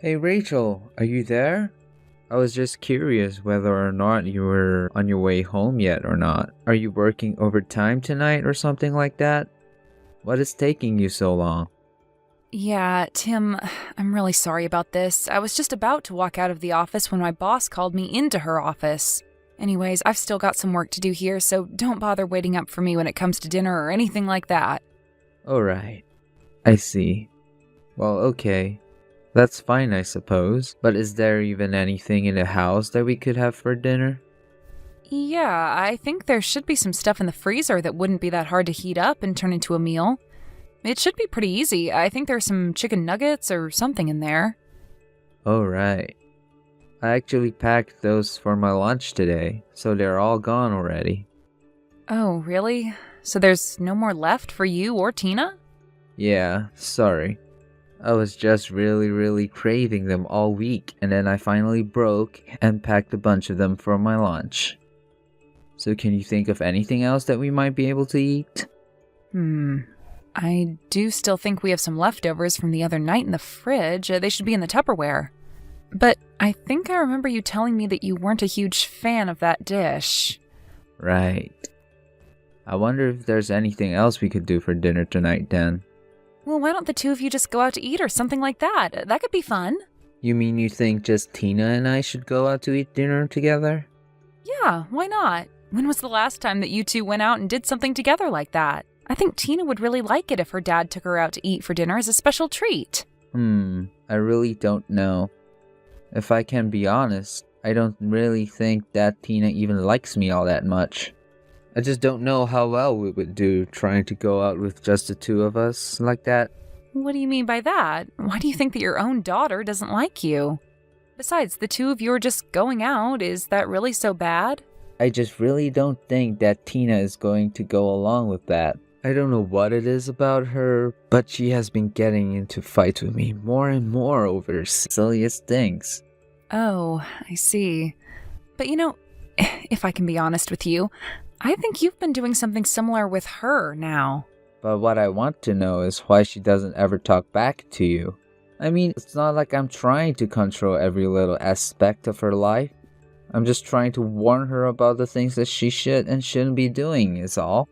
Hey Rachel, are you there? I was just curious whether or not you were on your way home yet or not. Are you working overtime tonight or something like that? What is taking you so long? Yeah, Tim, I'm really sorry about this. I was just about to walk out of the office when my boss called me into her office. Anyways, I've still got some work to do here, so don't bother waiting up for me when it comes to dinner or anything like that. Alright, I see. Well, okay. That's fine, I suppose. But is there even anything in the house that we could have for dinner? Yeah, I think there should be some stuff in the freezer that wouldn't be that hard to heat up and turn into a meal. It should be pretty easy. I think there's some chicken nuggets or something in there. Alright. I actually packed those for my lunch today, so they're all gone already. Oh, really? So there's no more left for you or Tina? Yeah, sorry. I was just really craving them all week, and then I finally broke and packed a bunch of them for my lunch. So can you think of anything else that we might be able to eat? I do still think we have some leftovers from the other night in the fridge. They should be in the Tupperware. But I think I remember you telling me that you weren't a huge fan of that dish. Right. I wonder if there's anything else we could do for dinner tonight then. Well, why don't the two of you just go out to eat or something like that? That could be fun. You mean you think just Tina and I should go out to eat dinner together? Yeah, why not? When was the last time that you two went out and did something together like that? I think Tina would really like it if her dad took her out to eat for dinner as a special treat. I really don't know. If I can be honest, I don't really think that Tina even likes me all that much. I just don't know how well we would do trying to go out with just the two of us like that. What do you mean by that? Why do you think that your own daughter doesn't like you? Besides, the two of you are just going out. Is that really so bad? I just really don't think that Tina is going to go along with that. I don't know what it is about her, but she has been getting into fights with me more and more over the silliest things. Oh, I see. But if I can be honest with you, I think you've been doing something similar with her now. But what I want to know is why she doesn't ever talk back to you. I mean, it's not like I'm trying to control every little aspect of her life. I'm just trying to warn her about the things that she should and shouldn't be doing, is all.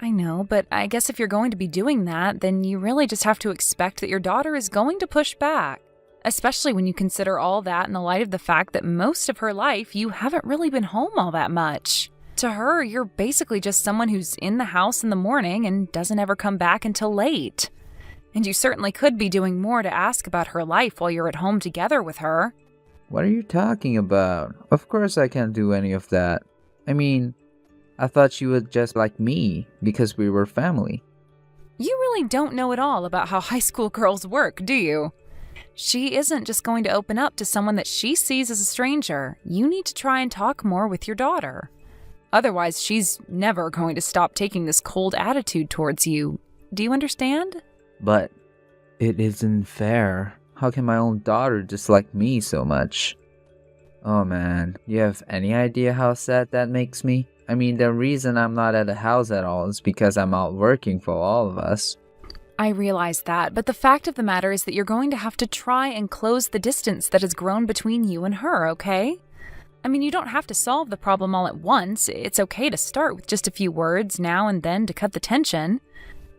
I know, but I guess if you're going to be doing that, then you really just have to expect that your daughter is going to push back. Especially when you consider all that in the light of the fact that most of her life you haven't really been home all that much. To her, you're basically just someone who's in the house in the morning and doesn't ever come back until late. And you certainly could be doing more to ask about her life while you're at home together with her. What are you talking about? Of course I can't do any of that. I mean, I thought she would just like me because we were family. You really don't know at all about how high school girls work, do you? She isn't just going to open up to someone that she sees as a stranger. You need to try and talk more with your daughter. Otherwise, she's never going to stop taking this cold attitude towards you. Do you understand? But it isn't fair. How can my own daughter dislike me so much? Oh man, you have any idea how sad that makes me? I mean, the reason I'm not at the house at all is because I'm out working for all of us. I realize that, but the fact of the matter is that you're going to have to try and close the distance that has grown between you and her, okay? I mean, you don't have to solve the problem all at once. It's okay to start with just a few words now and then to cut the tension.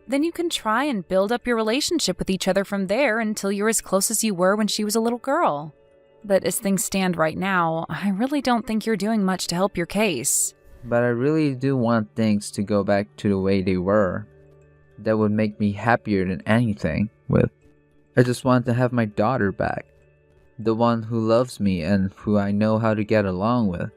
Then you can try and build up your relationship with each other from there until you're as close as you were when she was a little girl. But as things stand right now, I really don't think you're doing much to help your case. But I really do want things to go back to the way they were. That would make me happier than anything with. I just want to have my daughter back. The one who loves me and who I know how to get along with.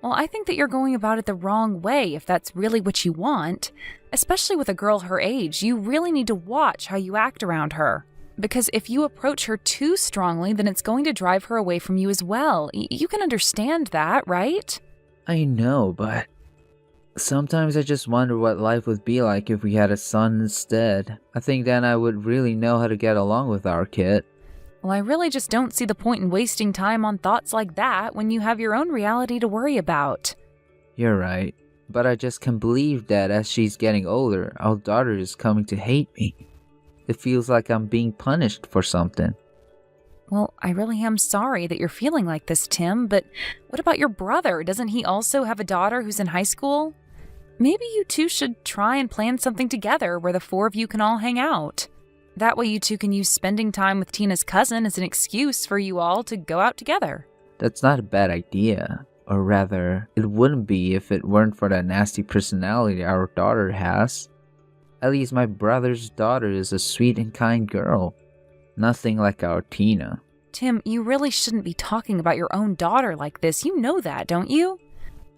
Well, I think that you're going about it the wrong way if that's really what you want. Especially with a girl her age, you really need to watch how you act around her. Because if you approach her too strongly, then it's going to drive her away from you as well. You can understand that, right? I know, but sometimes I just wonder what life would be like if we had a son instead. I think then I would really know how to get along with our kid. Well, I really just don't see the point in wasting time on thoughts like that when you have your own reality to worry about. You're right, but I just can't believe that as she's getting older, our daughter is coming to hate me. It feels like I'm being punished for something. Well, I really am sorry that you're feeling like this, Tim, but what about your brother? Doesn't he also have a daughter who's in high school? Maybe you two should try and plan something together where the four of you can all hang out. That way you two can use spending time with Tina's cousin as an excuse for you all to go out together. That's not a bad idea. Or rather, it wouldn't be if it weren't for that nasty personality our daughter has. At least my brother's daughter is a sweet and kind girl. Nothing like our Tina. Tim, you really shouldn't be talking about your own daughter like this. You know that, don't you?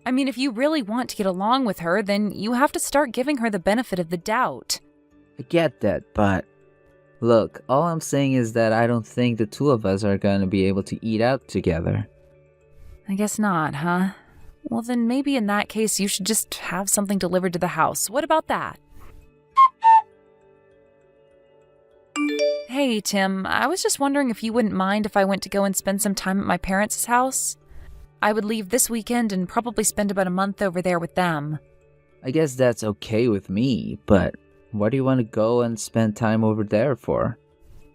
I mean, if you really want to get along with her, then you have to start giving her the benefit of the doubt. I get that, but... Look, all I'm saying is that I don't think the two of us are going to be able to eat out together. I guess not, huh? Well, then maybe in that case you should just have something delivered to the house. What about that? Hey, Tim, I was just wondering if you wouldn't mind if I went to go and spend some time at my parents' house. I would leave this weekend and probably spend about a month over there with them. I guess that's okay with me, but why do you want to go and spend time over there for?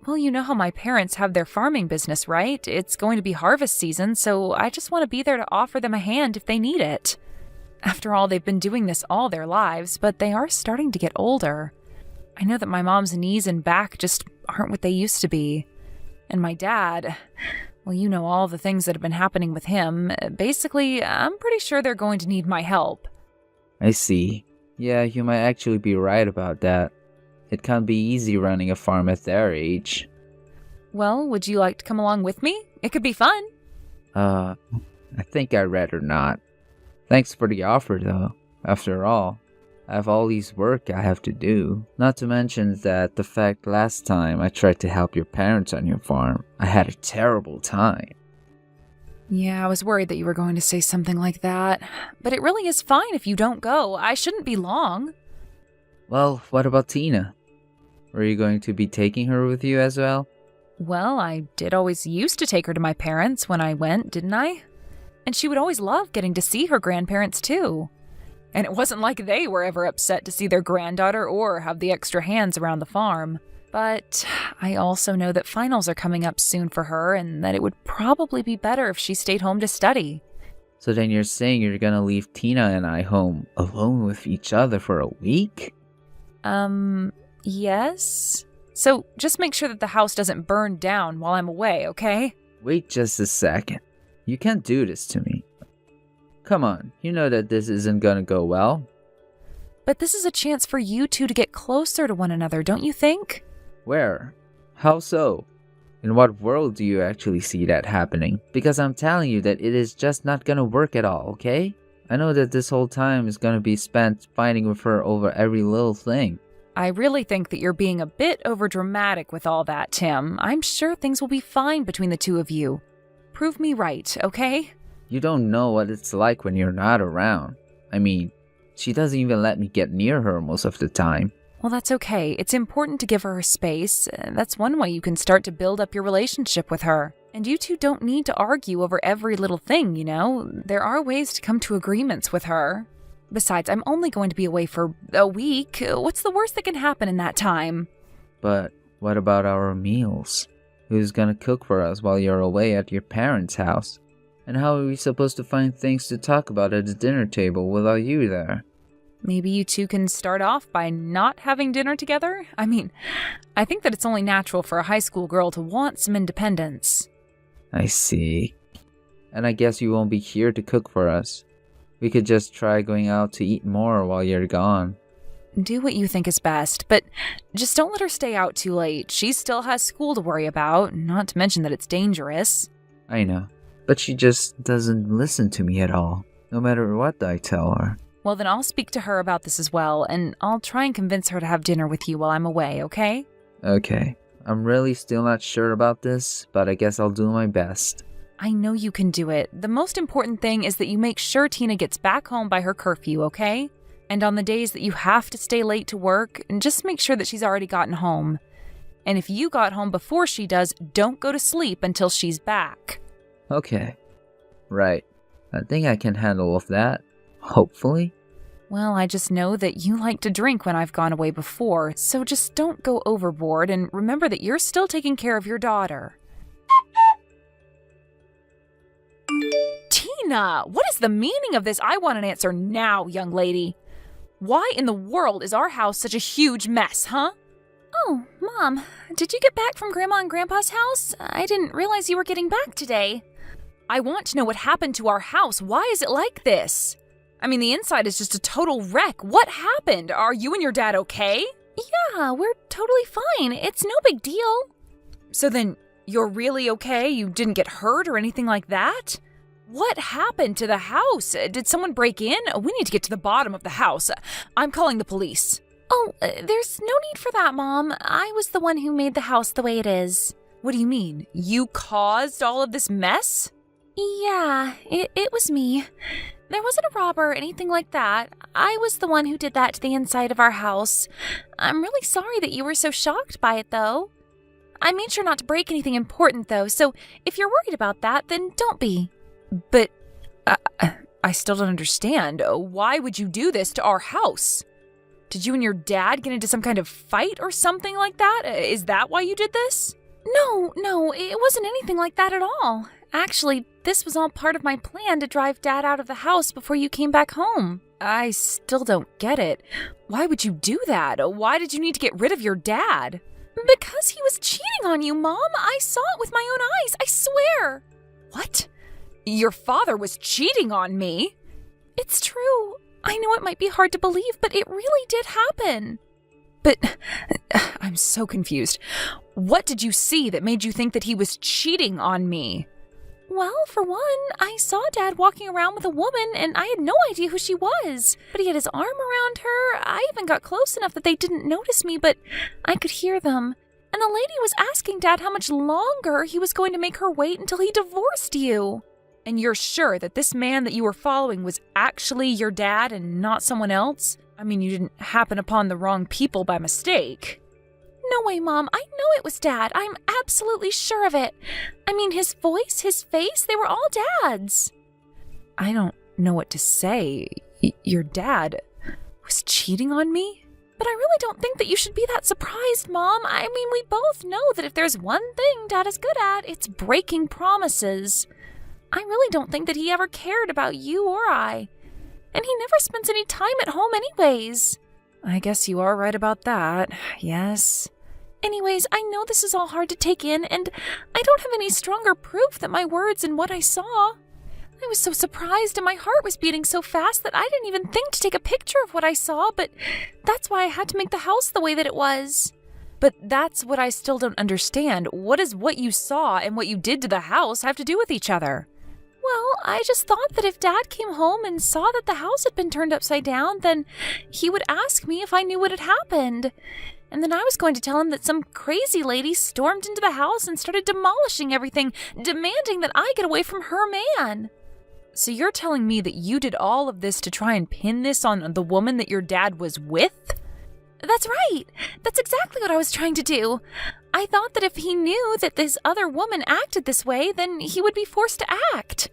Well, you know how my parents have their farming business, right? It's going to be harvest season, so I just want to be there to offer them a hand if they need it. After all, they've been doing this all their lives, but they are starting to get older. I know that my mom's knees and back just aren't what they used to be. And my dad, well, you know all the things that have been happening with him. Basically, I'm pretty sure they're going to need my help. I see. Yeah, you might actually be right about that. It can't be easy running a farm at their age. Well, would you like to come along with me? It could be fun. I think I'd rather not. Thanks for the offer, though. After all, I have all these work I have to do. Not to mention that the fact last time I tried to help your parents on your farm, I had a terrible time. Yeah, I was worried that you were going to say something like that. But it really is fine if you don't go. I shouldn't be long. Well, what about Tina? Were you going to be taking her with you as well? Well, I did always used to take her to my parents when I went, didn't I? And she would always love getting to see her grandparents, too. And it wasn't like they were ever upset to see their granddaughter or have the extra hands around the farm. But I also know that finals are coming up soon for her and that it would probably be better if she stayed home to study. So then you're saying you're gonna leave Tina and I home alone with each other for a week? Yes? So just make sure that the house doesn't burn down while I'm away, okay? Wait just a second. You can't do this to me. Come on, you know that this isn't gonna go well. But this is a chance for you two to get closer to one another, don't you think? Where? How so? In what world do you actually see that happening? Because I'm telling you that it is just not gonna work at all, okay? I know that this whole time is gonna be spent fighting with her over every little thing. I really think that you're being a bit overdramatic with all that, Tim. I'm sure things will be fine between the two of you. Prove me right, okay? You don't know what it's like when you're not around. I mean, she doesn't even let me get near her most of the time. Well, that's okay. It's important to give her space. That's one way you can start to build up your relationship with her. And you two don't need to argue over every little thing, you know? There are ways to come to agreements with her. Besides, I'm only going to be away for a week. What's the worst that can happen in that time? But what about our meals? Who's gonna cook for us while you're away at your parents' house? And how are we supposed to find things to talk about at the dinner table without you there? Maybe you two can start off by not having dinner together? I mean, I think that it's only natural for a high school girl to want some independence. I see. And I guess you won't be here to cook for us. We could just try going out to eat more while you're gone. Do what you think is best, but just don't let her stay out too late. She still has school to worry about, not to mention that it's dangerous. I know, but she just doesn't listen to me at all, no matter what I tell her. Well, then I'll speak to her about this as well, and I'll try and convince her to have dinner with you while I'm away, okay? Okay. I'm really still not sure about this, but I guess I'll do my best. I know you can do it. The most important thing is that you make sure Tina gets back home by her curfew, okay? And on the days that you have to stay late to work, just make sure that she's already gotten home. And if you got home before she does, don't go to sleep until she's back. Okay. Right. I think I can handle all of that. Hopefully. Well, I just know that you like to drink when I've gone away before, so just don't go overboard and remember that you're still taking care of your daughter. Tina, what is the meaning of this? I want an answer now, young lady. Why in the world is our house such a huge mess, huh? Oh, Mom, did you get back from Grandma and Grandpa's house? I didn't realize you were getting back today. I want to know what happened to our house. Why is it like this? I mean, the inside is just a total wreck. What happened? Are you and your dad okay? Yeah, we're totally fine. It's no big deal. So then, you're really okay? You didn't get hurt or anything like that? What happened to the house? Did someone break in? We need to get to the bottom of the house. I'm calling the police. Oh, there's no need for that, Mom. I was the one who made the house the way it is. What do you mean? You caused all of this mess? Yeah, it was me. There wasn't a robber or anything like that. I was the one who did that to the inside of our house. I'm really sorry that you were so shocked by it, though. I made sure not to break anything important, though, so if you're worried about that, then don't be. But I still don't understand. Why would you do this to our house? Did you and your dad get into some kind of fight or something like that? Is that why you did this? No, it wasn't anything like that at all. Actually, this was all part of my plan to drive Dad out of the house before you came back home. I still don't get it. Why would you do that? Why did you need to get rid of your dad? Because he was cheating on you, Mom. I saw it with my own eyes, I swear. What? Your father was cheating on me? It's true. I know it might be hard to believe, but it really did happen. But I'm so confused. What did you see that made you think that he was cheating on me? Well, for one, I saw Dad walking around with a woman, and I had no idea who she was. But he had his arm around her. I even got close enough that they didn't notice me, but I could hear them. And the lady was asking Dad how much longer he was going to make her wait until he divorced you. And you're sure that this man that you were following was actually your dad and not someone else? I mean, you didn't happen upon the wrong people by mistake. No way, Mom. I know it was Dad. I'm absolutely sure of it. I mean, his voice, his face, they were all Dad's. I don't know what to say. Your dad was cheating on me? But I really don't think that you should be that surprised, Mom. I mean, we both know that if there's one thing Dad is good at, it's breaking promises. I really don't think that he ever cared about you or I. And he never spends any time at home anyways. I guess you are right about that, yes. Anyways, I know this is all hard to take in, and I don't have any stronger proof that my words and what I saw. I was so surprised and my heart was beating so fast that I didn't even think to take a picture of what I saw, but that's why I had to make the house the way that it was. But that's what I still don't understand. What does what you saw and what you did to the house have to do with each other? Well, I just thought that if Dad came home and saw that the house had been turned upside down, then he would ask me if I knew what had happened. And then I was going to tell him that some crazy lady stormed into the house and started demolishing everything, demanding that I get away from her man. So you're telling me that you did all of this to try and pin this on the woman that your dad was with? That's right. That's exactly what I was trying to do. I thought that if he knew that this other woman acted this way, then he would be forced to act.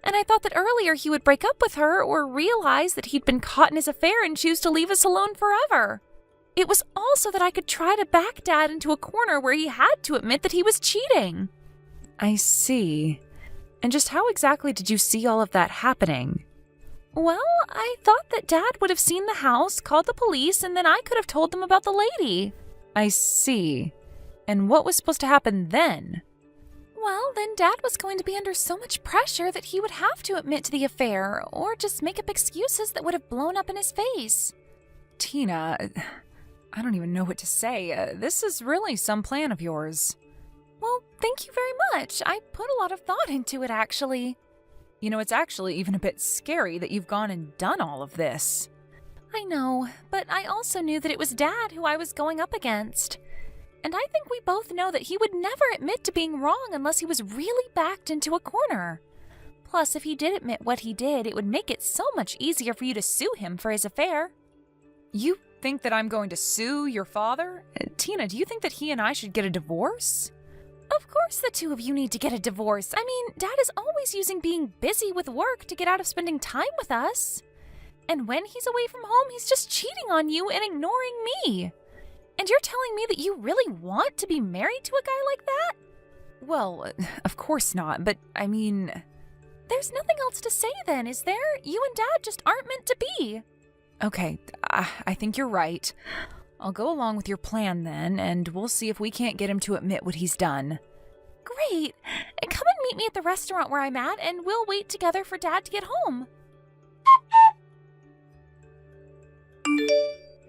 And I thought that earlier he would break up with her or realize that he'd been caught in his affair and choose to leave us alone forever. It was also that I could try to back Dad into a corner where he had to admit that he was cheating. I see. And just how exactly did you see all of that happening? Well, I thought that Dad would have seen the house, called the police, and then I could have told them about the lady. I see. And what was supposed to happen then? Well, then Dad was going to be under so much pressure that he would have to admit to the affair, or just make up excuses that would have blown up in his face. Tina, I don't even know what to say. This is really some plan of yours. Well, thank you very much. I put a lot of thought into it, actually. You know, it's actually even a bit scary that you've gone and done all of this. I know, but I also knew that it was Dad who I was going up against. And I think we both know that he would never admit to being wrong unless he was really backed into a corner. Plus, if he did admit what he did, it would make it so much easier for you to sue him for his affair. You think that I'm going to sue your father? Tina, do you think that he and I should get a divorce? Of course the two of you need to get a divorce. I mean, Dad is always using being busy with work to get out of spending time with us. And when he's away from home, he's just cheating on you and ignoring me. And you're telling me that you really want to be married to a guy like that? Well, of course not, but I mean, There's nothing else to say then, is there? You and Dad just aren't meant to be. Okay, I think you're right. I'll go along with your plan then, and we'll see if we can't get him to admit what he's done. Great! Come and meet me at the restaurant where I'm at, and we'll wait together for Dad to get home.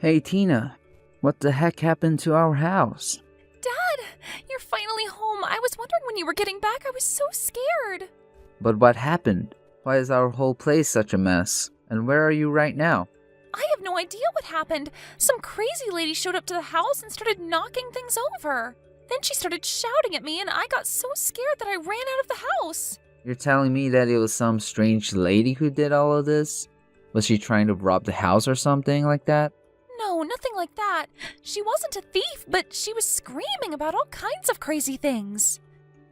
Hey, Tina. What the heck happened to our house? Dad! You're finally home. I was wondering when you were getting back. I was so scared. But what happened? Why is our whole place such a mess? And where are you right now? I have no idea what happened. Some crazy lady showed up to the house and started knocking things over. Then she started shouting at me, and I got so scared that I ran out of the house. You're telling me that it was some strange lady who did all of this? Was she trying to rob the house or something like that? No, nothing like that. She wasn't a thief, but she was screaming about all kinds of crazy things.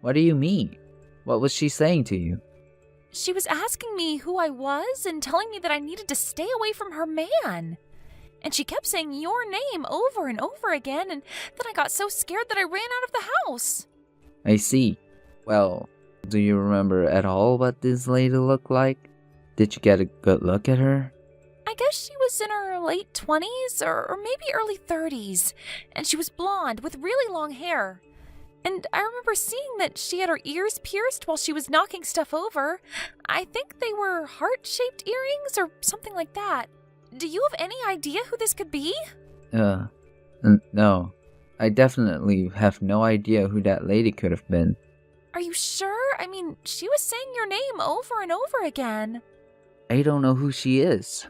What do you mean? What was she saying to you? She was asking me who I was and telling me that I needed to stay away from her man. And she kept saying your name over and over again, and then I got so scared that I ran out of the house. I see. Well, do you remember at all what this lady looked like? Did you get a good look at her? I guess she was in her late 20s or maybe early 30s, and she was blonde with really long hair. And I remember seeing that she had her ears pierced while she was knocking stuff over. I think they were heart-shaped earrings or something like that. Do you have any idea who this could be? No. I definitely have no idea who that lady could have been. Are you sure? I mean, she was saying your name over and over again. I don't know who she is.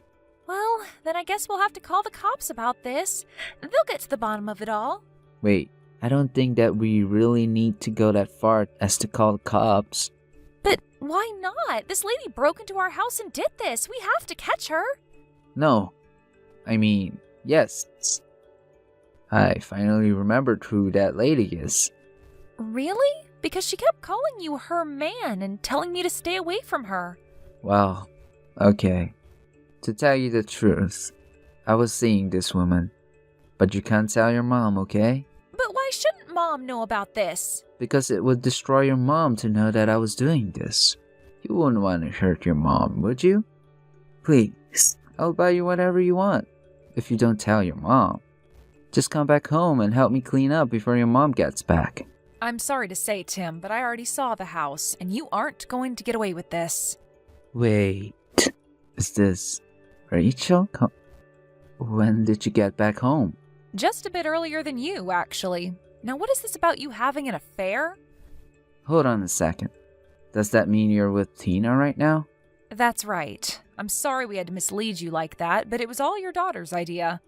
Well, then I guess we'll have to call the cops about this. They'll get to the bottom of it all. Wait, I don't think that we really need to go that far as to call the cops. But why not? This lady broke into our house and did this. We have to catch her. No. I mean, yes. I finally remembered who that lady is. Really? Because she kept calling you her man and telling me to stay away from her. Well, okay. To tell you the truth, I was seeing this woman. But you can't tell your mom, okay? But why shouldn't Mom know about this? Because it would destroy your mom to know that I was doing this. You wouldn't want to hurt your mom, would you? Please, I'll buy you whatever you want. If you don't tell your mom. Just come back home and help me clean up before your mom gets back. I'm sorry to say, Tim, but I already saw the house, and you aren't going to get away with this. Wait, is this Rachel? When did you get back home? Just a bit earlier than you, actually. Now, what is this about you having an affair? Hold on a second. Does that mean you're with Tina right now? That's right. I'm sorry we had to mislead you like that, but it was all your daughter's idea.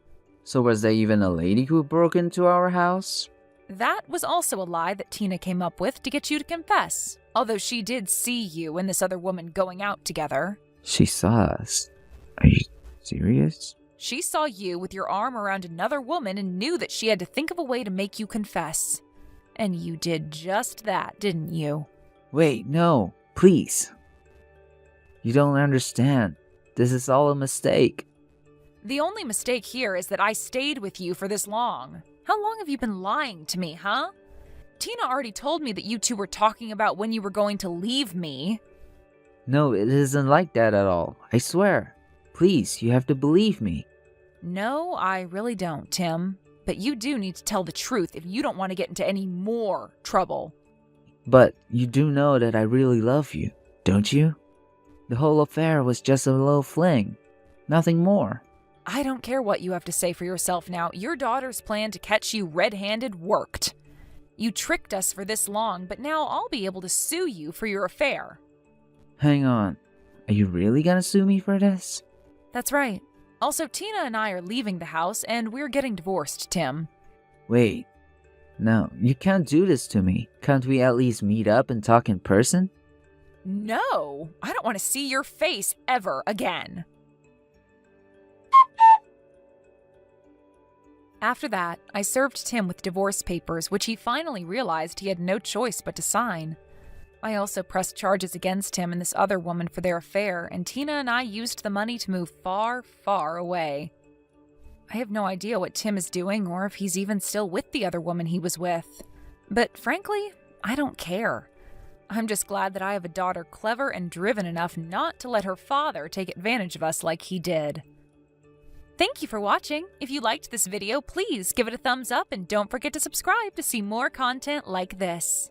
So was there even a lady who broke into our house? That was also a lie that Tina came up with to get you to confess. Although she did see you and this other woman going out together. She saw us. Are you serious? She saw you with your arm around another woman and knew that she had to think of a way to make you confess. And you did just that, didn't you? Wait, no. Please. You don't understand. This is all a mistake. The only mistake here is that I stayed with you for this long. How long have you been lying to me, huh? Tina already told me that you two were talking about when you were going to leave me. No, it isn't like that at all. I swear. Please, you have to believe me. No, I really don't, Tim. But you do need to tell the truth if you don't want to get into any more trouble. But you do know that I really love you, don't you? The whole affair was just a little fling. Nothing more. I don't care what you have to say for yourself now. Your daughter's plan to catch you red-handed worked. You tricked us for this long, but now I'll be able to sue you for your affair. Hang on. Are you really gonna sue me for this? That's right. Also, Tina and I are leaving the house, and we're getting divorced, Tim. Wait. No, you can't do this to me. Can't we at least meet up and talk in person? No! I don't want to see your face ever again. After that, I served Tim with divorce papers, which he finally realized he had no choice but to sign. I also pressed charges against him and this other woman for their affair, and Tina and I used the money to move far, far away. I have no idea what Tim is doing or if he's even still with the other woman he was with. But frankly, I don't care. I'm just glad that I have a daughter clever and driven enough not to let her father take advantage of us like he did. Thank you for watching. If you liked this video, please give it a thumbs up and don't forget to subscribe to see more content like this.